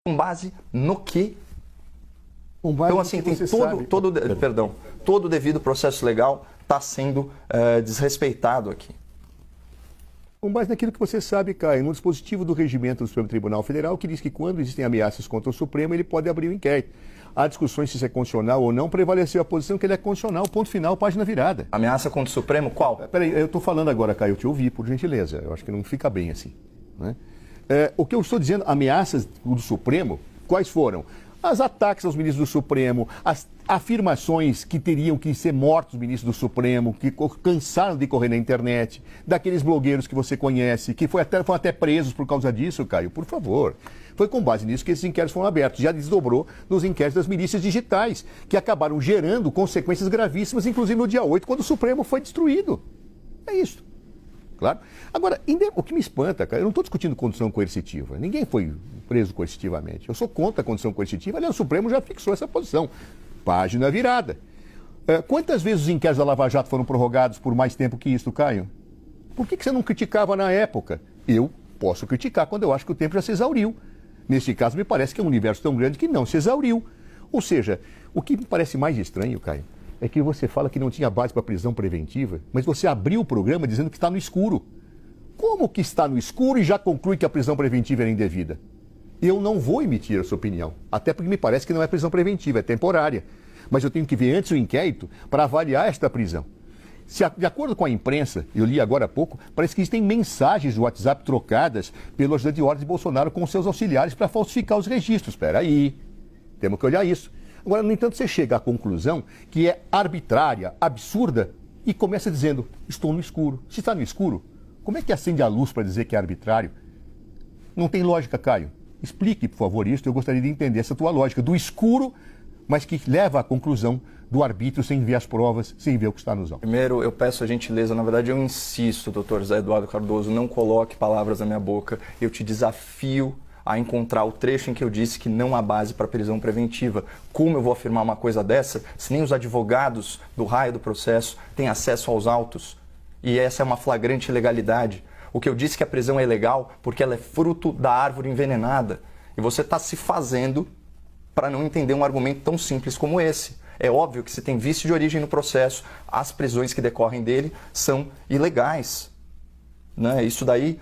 Com base no quê? Com base Então, assim, tem todo o devido processo legal está sendo desrespeitado aqui. Com base naquilo que você sabe, Caio, no dispositivo do regimento do Supremo Tribunal Federal, que diz que quando existem ameaças contra o Supremo, ele pode abrir o inquérito. Há discussões se isso é constitucional ou não, prevaleceu a posição que ele é constitucional, ponto final, página virada. Ameaça contra o Supremo, qual? Peraí, eu estou falando agora, Caio, eu te ouvi, por gentileza. Eu acho que não fica bem assim, né? O que eu estou dizendo, ameaças do Supremo, quais foram? Os ataques aos ministros do Supremo, as afirmações que teriam que ser mortos os ministros do Supremo, que cansaram de correr na internet, daqueles blogueiros que você conhece, que foram até presos por causa disso, Caio, por favor. Foi com base nisso que esses inquéritos foram abertos. Já desdobrou nos inquéritos das milícias digitais, que acabaram gerando consequências gravíssimas, inclusive no dia 8, quando o Supremo foi destruído. É isso. Claro. Agora, o que me espanta, cara, eu não estou discutindo condição coercitiva. Ninguém foi preso coercitivamente. Eu sou contra a condição coercitiva. Aliás, o Supremo já fixou essa posição. Página virada. Quantas vezes os inquéritos da Lava Jato foram prorrogados por mais tempo que isso, Caio? Por que você não criticava na época? Eu posso criticar quando eu acho que o tempo já se exauriu. Nesse caso, me parece que é um universo tão grande que não se exauriu. Ou seja, o que me parece mais estranho, Caio, é que você fala que não tinha base para prisão preventiva, mas você abriu o programa dizendo que está no escuro. Como que está no escuro e já conclui que a prisão preventiva era indevida? Eu não vou emitir a sua opinião, até porque me parece que não é prisão preventiva, é temporária. Mas eu tenho que ver antes o inquérito para avaliar esta prisão. De acordo com a imprensa, eu li agora há pouco, parece que existem mensagens do WhatsApp trocadas pelo ajudante de ordens de Bolsonaro com seus auxiliares para falsificar os registros. Espera aí, temos que olhar isso. Agora, no entanto, você chega à conclusão que é arbitrária, absurda, e começa dizendo, estou no escuro. Se está no escuro, como é que acende a luz para dizer que é arbitrário? Não tem lógica, Caio. Explique, por favor, isso. Eu gostaria de entender essa tua lógica do escuro, mas que leva à conclusão do arbítrio sem ver as provas, sem ver o que está nos autos. Primeiro, eu peço a gentileza, na verdade eu insisto, doutor José Eduardo Cardoso, não coloque palavras na minha boca. Eu te desafio a encontrar o trecho em que eu disse que não há base para prisão preventiva. Como eu vou afirmar uma coisa dessa se nem os advogados do raio do processo têm acesso aos autos? E essa é uma flagrante ilegalidade. O que eu disse que a prisão é ilegal porque ela é fruto da árvore envenenada. E você está se fazendo para não entender um argumento tão simples como esse. É óbvio que se tem vício de origem no processo, as prisões que decorrem dele são ilegais. Né? Isso daí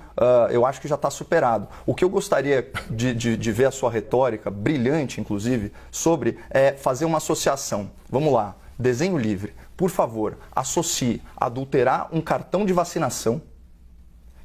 eu acho que já está superado. O que eu gostaria de ver a sua retórica, brilhante inclusive, sobre é fazer uma associação. Vamos lá, desenho livre. Por favor, associe adulterar um cartão de vacinação,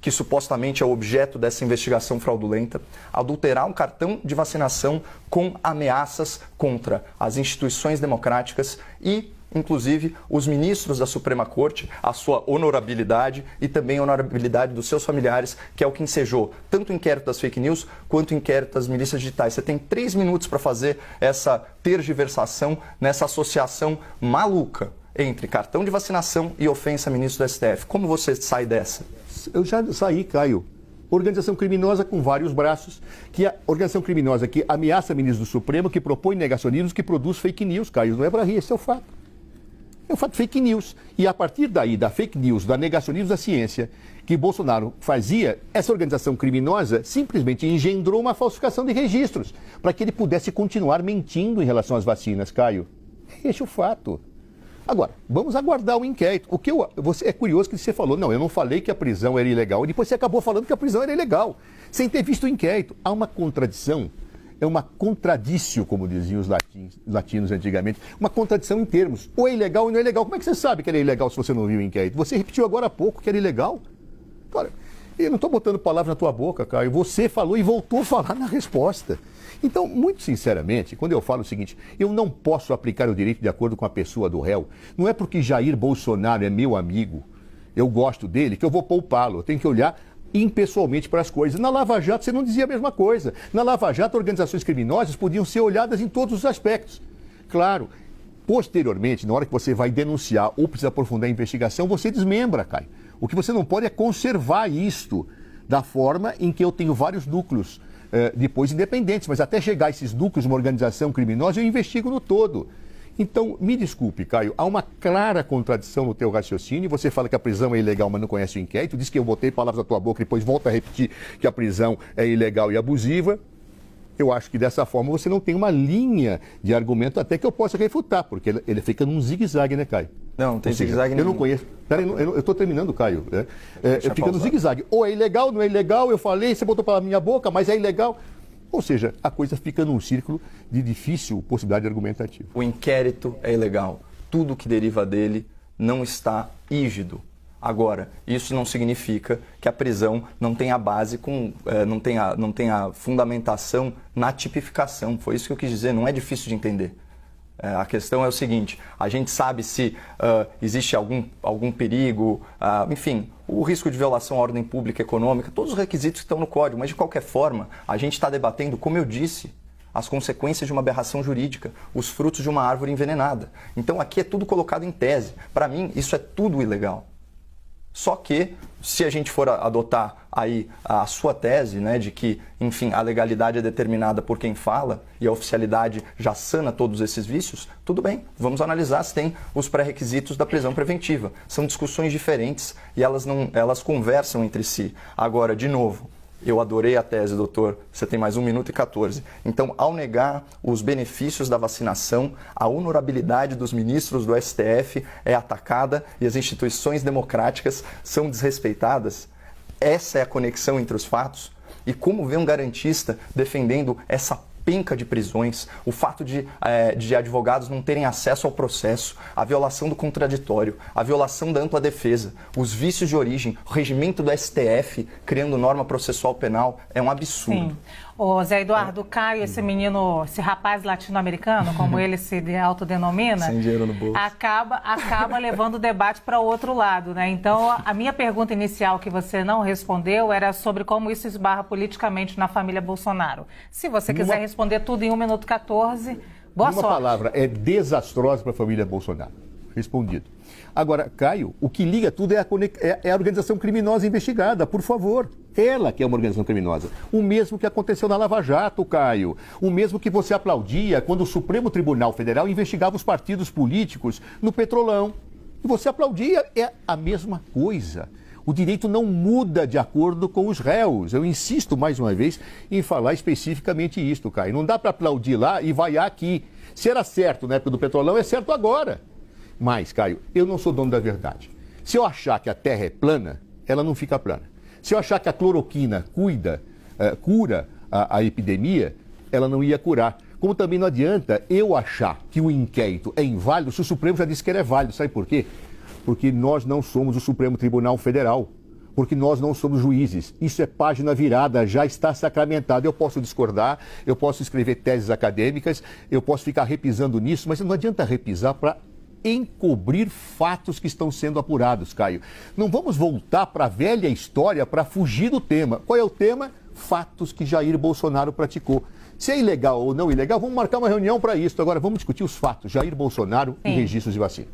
que supostamente é o objeto dessa investigação fraudulenta, adulterar um cartão de vacinação com ameaças contra as instituições democráticas e, inclusive, os ministros da Suprema Corte, a sua honorabilidade e também a honorabilidade dos seus familiares, que é o que ensejou tanto o inquérito das fake news quanto o inquérito das milícias digitais. Você tem 3 minutos para fazer essa tergiversação nessa associação maluca entre cartão de vacinação e ofensa a ministro do STF. Como você sai dessa? Eu já saí, Caio. Organização criminosa com vários braços, que a organização criminosa que ameaça ministro do Supremo, que propõe negacionismos, que produz fake news, Caio. Não é para rir, esse é o fato. É um fato de fake news. E a partir daí, da fake news, da negacionismo da ciência, que Bolsonaro fazia, essa organização criminosa simplesmente engendrou uma falsificação de registros, para que ele pudesse continuar mentindo em relação às vacinas, Caio. Esse é o fato. Agora, vamos aguardar o inquérito. É curioso que você falou, não, eu não falei que a prisão era ilegal, e depois você acabou falando que a prisão era ilegal, sem ter visto o inquérito. Há uma contradição, é uma contradição, como diziam os latinos antigamente, uma contradição em termos, ou é ilegal ou não é ilegal. Como é que você sabe que era ilegal se você não viu o inquérito? Você repetiu agora há pouco que era ilegal. Cara, eu não estou botando palavras na tua boca, Caio, você falou e voltou a falar na resposta. Então, muito sinceramente, quando eu falo o seguinte, eu não posso aplicar o direito de acordo com a pessoa do réu, não é porque Jair Bolsonaro é meu amigo, eu gosto dele, que eu vou poupá-lo. Eu tenho que olhar impessoalmente para as coisas. Na Lava Jato você não dizia a mesma coisa. Na Lava Jato, organizações criminosas podiam ser olhadas em todos os aspectos. Claro, posteriormente, na hora que você vai denunciar ou precisa aprofundar a investigação, você desmembra, Caio. O que você não pode é conservar isto da forma em que eu tenho vários núcleos depois independentes, mas até chegar a esses núcleos de uma organização criminosa, eu investigo no todo. Então, me desculpe, Caio, há uma clara contradição no teu raciocínio. Você fala que a prisão é ilegal, mas não conhece o inquérito. Diz que eu botei palavras na tua boca e depois volta a repetir que a prisão é ilegal e abusiva. eu acho que dessa forma você não tem uma linha de argumento até que eu possa refutar, porque ele fica num zigue-zague, né, Caio? Não tem zigue-zague nenhum. Eu nenhum. não conheço. Peraí, eu estou terminando, Caio. Deixa Fica no zigue-zague. Ou é ilegal, não é ilegal, eu falei, você botou pela minha boca, mas é ilegal. Ou seja, a coisa fica num círculo de difícil possibilidade argumentativa. O inquérito é ilegal. Tudo que deriva dele não está rígido. Agora, isso não significa que a prisão não tenha base, não tenha fundamentação na tipificação. Foi isso que eu quis dizer, não é difícil de entender. A questão é o seguinte, a gente sabe se existe algum perigo, enfim, o risco de violação à ordem pública e econômica, todos os requisitos que estão no código, mas de qualquer forma, a gente está debatendo, como eu disse, as consequências de uma aberração jurídica, os frutos de uma árvore envenenada. Então aqui é tudo colocado em tese. Para mim, isso é tudo ilegal. Só que, se a gente for adotar aí a sua tese, né, de que, enfim, a legalidade é determinada por quem fala e a oficialidade já sana todos esses vícios, tudo bem, vamos analisar se tem os pré-requisitos da prisão preventiva. São discussões diferentes e elas conversam entre si. Agora, de novo, eu adorei a tese, doutor. Você tem mais 1 minuto e 14. Então, ao negar os benefícios da vacinação, a honorabilidade dos ministros do STF é atacada e as instituições democráticas são desrespeitadas. Essa é a conexão entre os fatos. E como vê um garantista defendendo essa penca de prisões, o fato de advogados não terem acesso ao processo, a violação do contraditório, a violação da ampla defesa, os vícios de origem, o regimento do STF criando norma processual penal, é um absurdo. Sim. Ô, Zé Eduardo, Caio, esse menino, esse rapaz latino-americano, como ele se autodenomina, sem dinheiro no bolso, acaba levando o debate para o outro lado, né? Então, a minha pergunta inicial que você não respondeu era sobre como isso esbarra politicamente na família Bolsonaro. Se você quiser responder tudo em 1 minuto e 14, boa sorte. Uma palavra, é desastrosa para a família Bolsonaro. Respondido. Agora, Caio, o que liga tudo é a organização criminosa investigada, por favor. Ela que é uma organização criminosa. O mesmo que aconteceu na Lava Jato, Caio. O mesmo que você aplaudia quando o Supremo Tribunal Federal investigava os partidos políticos no Petrolão. E você aplaudia, é a mesma coisa. O direito não muda de acordo com os réus. Eu insisto mais uma vez em falar especificamente isto, Caio. Não dá para aplaudir lá e vaiar aqui. Se era certo na época do Petrolão, é certo agora. Mas, Caio, eu não sou dono da verdade. Se eu achar que a Terra é plana, ela não fica plana. Se eu achar que a cloroquina cura a epidemia, ela não ia curar. Como também não adianta eu achar que o inquérito é inválido se o Supremo já disse que ele é válido. Sabe por quê? Porque nós não somos o Supremo Tribunal Federal. Porque nós não somos juízes. Isso é página virada, já está sacramentado. Eu posso discordar, eu posso escrever teses acadêmicas, eu posso ficar repisando nisso, mas não adianta repisar para encobrir fatos que estão sendo apurados, Caio. Não vamos voltar para a velha história para fugir do tema. Qual é o tema? Fatos que Jair Bolsonaro praticou. Se é ilegal ou não ilegal, vamos marcar uma reunião para isso. Agora vamos discutir os fatos. Jair Bolsonaro e registros de vacina.